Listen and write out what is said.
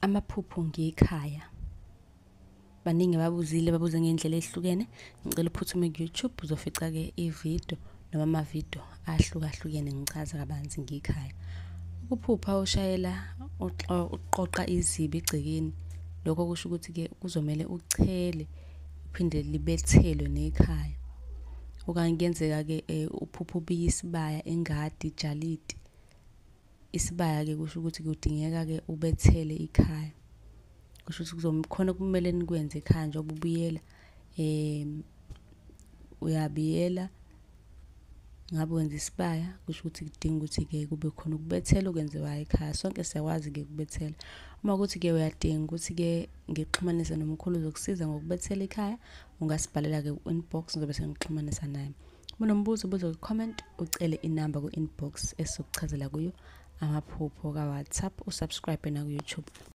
Amaphupho ngekhaya. Baningi babuze ngendlela ehlukene. Ngicela uphuthume ku-YouTube uzofica-ke ividiyo noma amavidiyo ahlukahlukene ngichaza kabanzi ngekhaya. Ukuphupha ushayela uqoqa izibi egcekeni. Lokho kusho ukuthi-ke kuzomela uchele uphinde libethelwe nekhaya. Okanye kuyenzeka-ke uphupha ubiya isibaya engadi ijalidi. Isibaya-ke kusho ukuthi kudingeka-ke ubethele ikhaya. Kusho ukuthi khona kumele nikwenze ekhaya njengoba ubuyela uyabiyela ngabe wenza isibaya kusho ukuthi kudinga ukuthi-ke kube khona ukubethela okwenziwayo ekhaya. Sonke siyakwazi-ke ukubethela. Uma kuthi-ke uyadinga ukuthi-ke ngikuxhumanise nomkhulu uzokusiza ngokubethela ekhaya, ungasibhalela-ke ku-inbox ngizobe sengikuxhumanisa naye. Uma unombuzo ubuze ku-comment ucele inamba ku-inbox esizokuchazela kuyo amaphupho ka-WhatsApp, usubscribe na ku-YouTube.